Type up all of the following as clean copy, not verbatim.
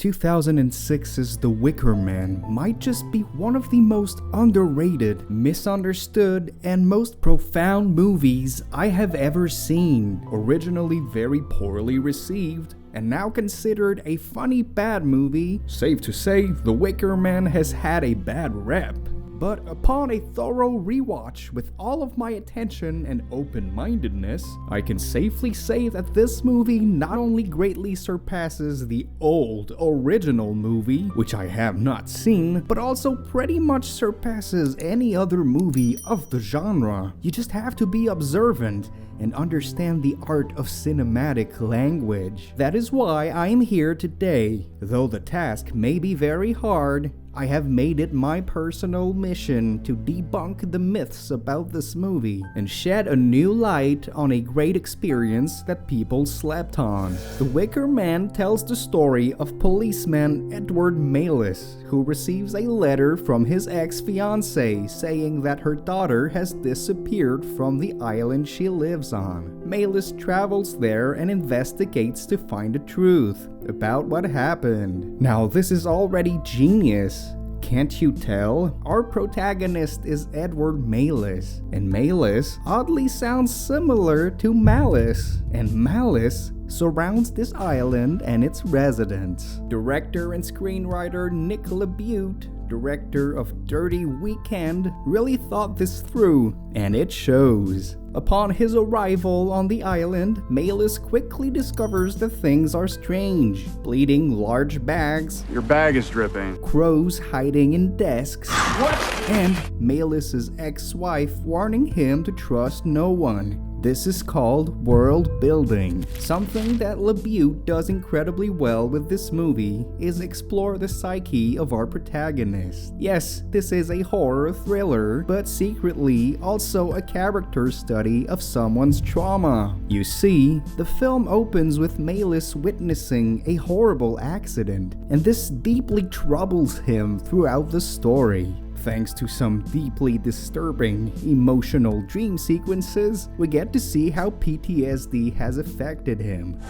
2006's The Wicker Man might just be one of the most underrated, misunderstood, and most profound movies I have ever seen. Originally very poorly received, and now considered a funny bad movie, safe to say The Wicker Man has had a bad rep. But upon a thorough rewatch with all of my attention and open-mindedness, I can safely say that this movie not only greatly surpasses the old original movie, which I have not seen, but also pretty much surpasses any other movie of the genre. You just have to be observant and understand the art of cinematic language. That is why I am here today. Though the task may be very hard, I have made it my personal mission to debunk the myths about this movie and shed a new light on a great experience that people slept on. The Wicker Man tells the story of policeman Edward Malis, who receives a letter from his ex-fiancée saying that her daughter has disappeared from the island she lives on. Malis travels there and investigates to find the truth about what happened. Now, this is already genius. Can't you tell? Our protagonist is Edward Malis, and Malis oddly sounds similar to Malice, and Malice surrounds this island and its residents. Director and screenwriter Nick LaBute, director of Dirty Weekend, really thought this through, and it shows. Upon his arrival on the island, Malis quickly discovers that things are strange. Bleeding large bags, your bag is dripping, crows hiding in desks, what? And Malis's ex-wife warning him to trust no one. This is called world building. Something that LaBute does incredibly well with this movie is explore the psyche of our protagonist. Yes, this is a horror thriller, but secretly also a character study of someone's trauma. You see, the film opens with Malis witnessing a horrible accident, and this deeply troubles him throughout the story. Thanks to some deeply disturbing, emotional dream sequences, we get to see how PTSD has affected him.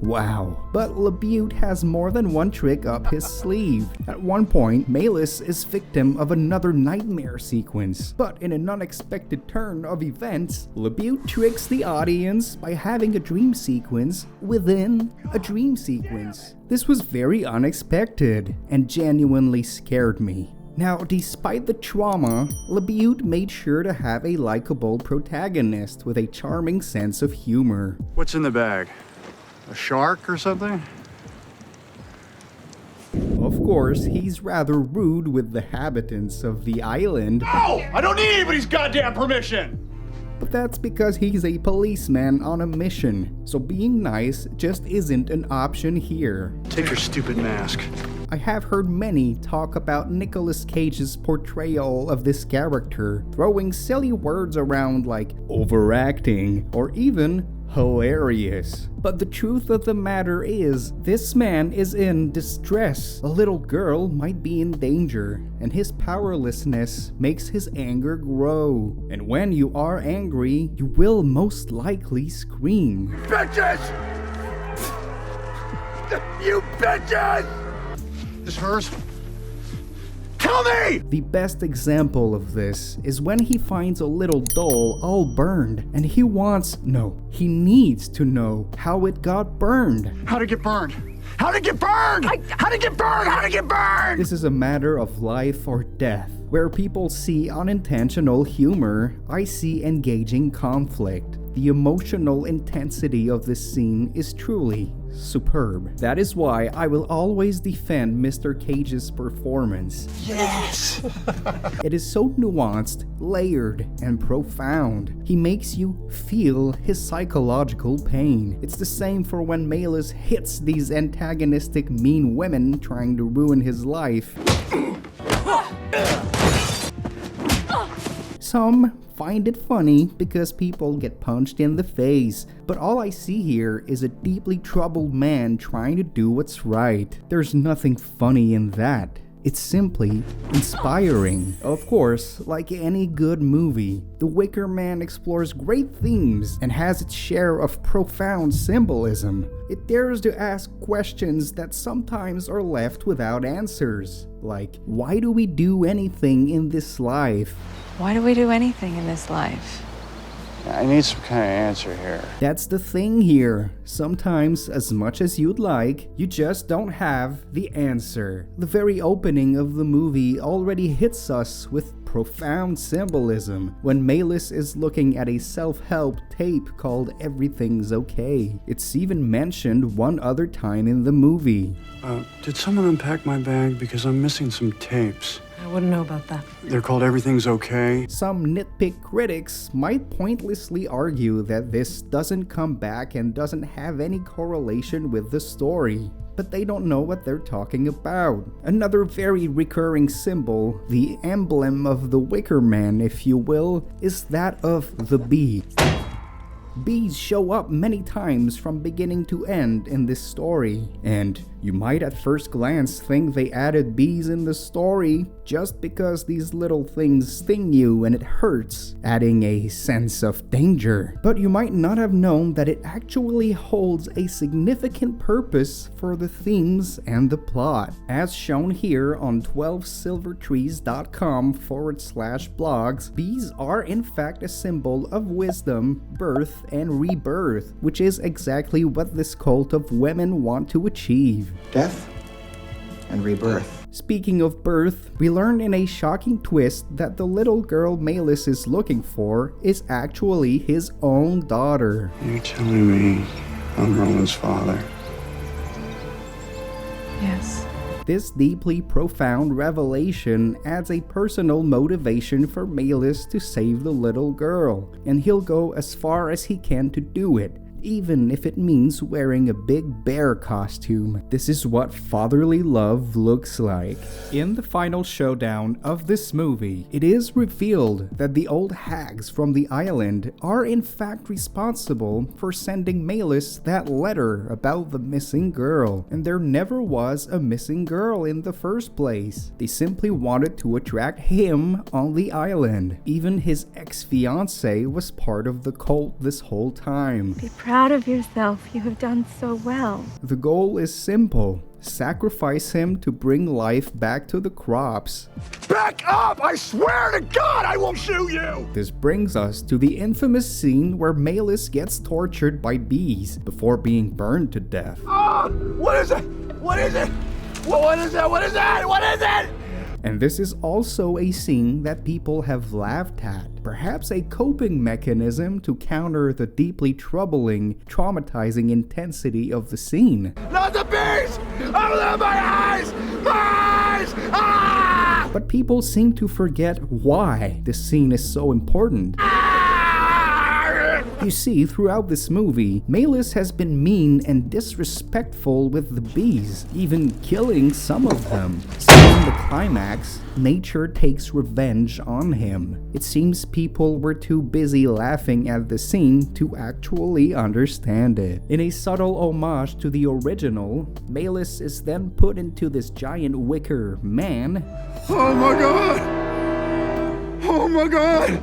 Wow. But LaBute has more than one trick up his sleeve. At one point, Malis is victim of another nightmare sequence, but in an unexpected turn of events, LaBute tricks the audience by having a dream sequence within a dream sequence. This was very unexpected and genuinely scared me. Now, despite the trauma, LaBute made sure to have a likable protagonist with a charming sense of humor. What's in the bag? A shark or something? Of course, he's rather rude with the inhabitants of the island. No! I don't need anybody's goddamn permission! But that's because he's a policeman on a mission, so being nice just isn't an option here. Take your stupid mask. I have heard many talk about Nicolas Cage's portrayal of this character, throwing silly words around like overacting or even hilarious. But the truth of the matter is, this man is in distress. A little girl might be in danger, and his powerlessness makes his anger grow. And when you are angry, you will most likely scream. Bitches! You bitches! This hers? Tell me! The best example of this is when he finds a little doll all burned, and he needs to know how it got burned. How'd it get burned? How'd it get burned? How'd it get burned? How'd it get burned? This is a matter of life or death. Where people see unintentional humor, I see engaging conflict. The emotional intensity of this scene is truly superb. That is why I will always defend Mr. Cage's performance. Yes! It is so nuanced, layered, and profound. He makes you feel his psychological pain. It's the same for when Malis hits these antagonistic mean women trying to ruin his life. Some find it funny because people get punched in the face, but all I see here is a deeply troubled man trying to do what's right. There's nothing funny in that. It's simply inspiring. Of course, like any good movie, The Wicker Man explores great themes and has its share of profound symbolism. It dares to ask questions that sometimes are left without answers. Like, why do we do anything in this life? Why do we do anything in this life? I need some kind of answer here. That's the thing here. Sometimes, as much as you'd like, you just don't have the answer. The very opening of the movie already hits us with profound symbolism when Melis is looking at a self-help tape called Everything's Okay. It's even mentioned one other time in the movie. Did someone unpack my bag? Because I'm missing some tapes. I wouldn't know about that. They're called Everything's Okay. Some nitpick critics might pointlessly argue that this doesn't come back and doesn't have any correlation with the story, but they don't know what they're talking about. Another very recurring symbol, the emblem of the Wicker Man, if you will, is that of the bee. Bees show up many times from beginning to end in this story, and you might at first glance think they added bees in the story just because these little things sting you and it hurts, adding a sense of danger. But you might not have known that it actually holds a significant purpose for the themes and the plot. As shown here on 12silvertrees.com/blogs, bees are in fact a symbol of wisdom, birth, and rebirth, which is exactly what this cult of women want to achieve. Death and rebirth. Speaking of birth, we learn in a shocking twist that the little girl Melis is looking for is actually his own daughter. You're telling me I'm Roland's father? Yes. This deeply profound revelation adds a personal motivation for Melis to save the little girl, and he'll go as far as he can to do it, even if it means wearing a big bear costume. This is what fatherly love looks like. In the final showdown of this movie, it is revealed that the old hags from the island are in fact responsible for sending Melis that letter about the missing girl, and there never was a missing girl in the first place. They simply wanted to attract him on the island. Even his ex-fiancée was part of the cult this whole time. Be proud of yourself. You have done so well. The goal is simple. Sacrifice him to bring life back to the crops. Back up! I swear to God I won't shoot you! This brings us to the infamous scene where Melis gets tortured by bees before being burned to death. What is it? What is it? What is it? What is it? What is it? And this is also a scene that people have laughed at, perhaps a coping mechanism to counter the deeply troubling, traumatizing intensity of the scene. Not the bees! Open up my eyes! My eyes! Ah! But people seem to forget why this scene is so important. You see, throughout this movie, Melis has been mean and disrespectful with the bees, even killing some of them. So in the climax, nature takes revenge on him. It seems people were too busy laughing at the scene to actually understand it. In a subtle homage to the original, Melis is then put into this giant wicker man. Oh my God! Oh my God!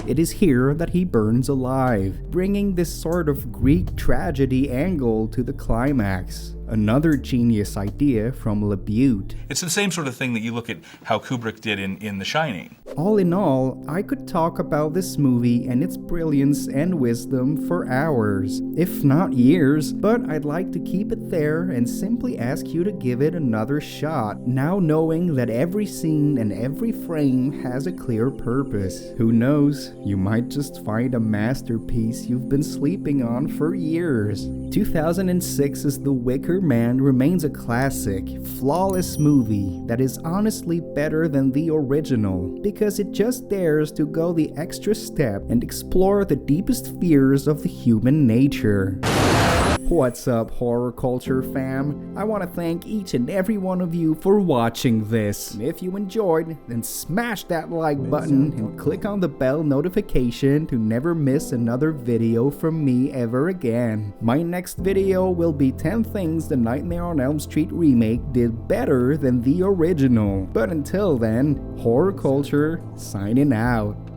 It is here that he burns alive, bringing this sort of Greek tragedy angle to the climax. Another genius idea from LaBute. It's the same sort of thing that you look at how Kubrick did in The Shining. All in all, I could talk about this movie and its brilliance and wisdom for hours, if not years, but I'd like to keep it there and simply ask you to give it another shot, now knowing that every scene and every frame has a clear purpose. Who knows, you might just find a masterpiece you've been sleeping on for years. 2006's The Wicker Man remains a classic, flawless movie that is honestly better than the original because it just dares to go the extra step and explore the deepest fears of the human nature. What's up, horror culture fam? I want to thank each and every one of you for watching this. And if you enjoyed, then smash that like button and click on the bell notification to never miss another video from me ever again. My next video will be 10 things the Nightmare on Elm Street remake did better than the original. But until then, horror culture signing out.